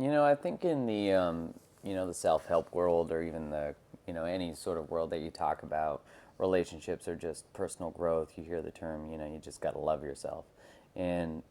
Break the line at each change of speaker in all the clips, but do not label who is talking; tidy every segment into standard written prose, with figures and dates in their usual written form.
I think in the self-help world, or even any sort of world that you talk about, relationships or just personal growth, you hear the term, you just got to love yourself. And,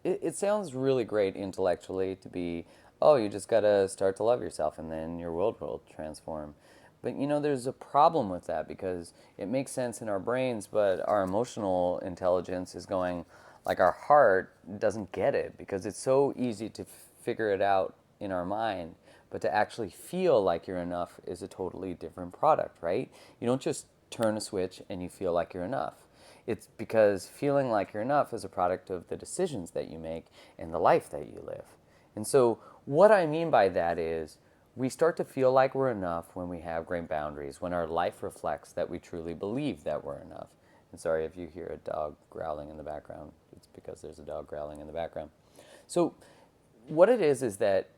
it sounds really great intellectually to be, oh, you just got to start to love yourself and then your world will transform. But, there's a problem with that because it makes sense in our brains, but our emotional intelligence is going, like our heart doesn't get it because it's so easy to figure it out in our mind. But to actually feel like you're enough is a totally different product, right? You don't just turn a switch and you feel like you're enough. It's because feeling like you're enough is a product of the decisions that you make and the life that you live. And so, what I mean by that is we start to feel like we're enough when we have great boundaries, when our life reflects that we truly believe that we're enough. And sorry if you hear a dog growling in the background, it's because there's a dog growling in the background. So, what it is that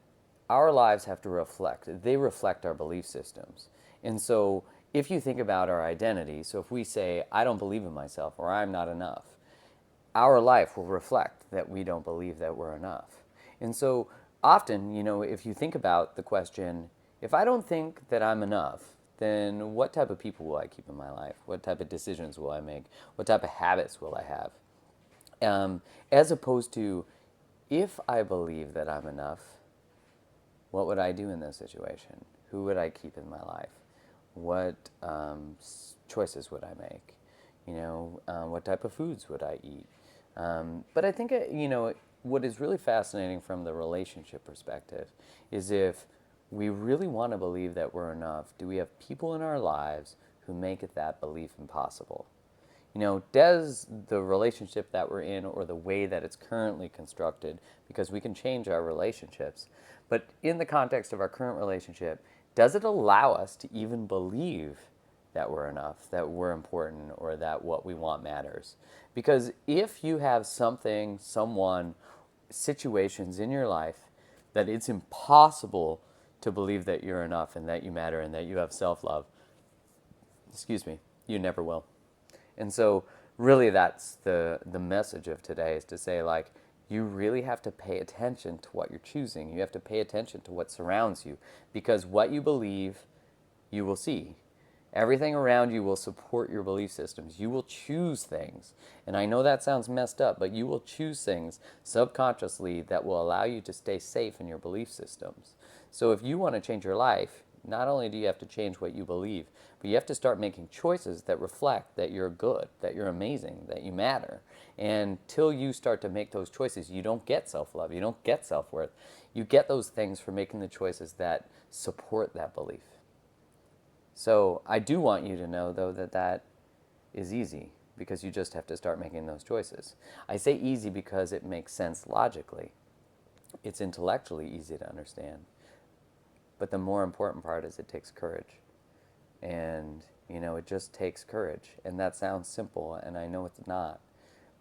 our lives have to reflect, they reflect our belief systems. And so, if you think about our identity, so if we say, I don't believe in myself or I'm not enough, our life will reflect that we don't believe that we're enough. And so often, if you think about the question, if I don't think that I'm enough, then what type of people will I keep in my life? What type of decisions will I make? What type of habits will I have? As opposed to, if I believe that I'm enough, what would I do in this situation? Who would I keep in my life? What choices would I make? What type of foods would I eat? But I think, what is really fascinating from the relationship perspective is if we really want to believe that we're enough, do we have people in our lives who make it that belief impossible? Does the relationship that we're in or the way that it's currently constructed, because we can change our relationships, but in the context of our current relationship, does it allow us to even believe that we're enough, that we're important, or that what we want matters? Because if you have something, someone, situations in your life that it's impossible to believe that you're enough and that you matter and that you have self love, excuse me, you never will. And so really that's the message of today, is to say, like, you really have to pay attention to what you're choosing. You have to pay attention to what surrounds you, because what you believe, you will see. Everything around you will support your belief systems. You will choose things. And I know that sounds messed up, but you will choose things subconsciously that will allow you to stay safe in your belief systems. So if you want to change your life, not only do you have to change what you believe, but you have to start making choices that reflect that you're good, that you're amazing, that you matter. And till you start to make those choices, you don't get self-love, you don't get self-worth. You get those things for making the choices that support that belief. So I do want you to know, though, that that is easy, because you just have to start making those choices. I say easy because it makes sense logically. It's intellectually easy to understand. But the more important part is it takes courage. And, it just takes courage. And that sounds simple, and I know it's not.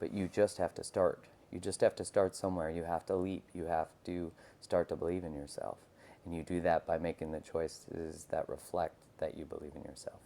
But you just have to start. You just have to start somewhere. You have to leap. You have to start to believe in yourself. And you do that by making the choices that reflect that you believe in yourself.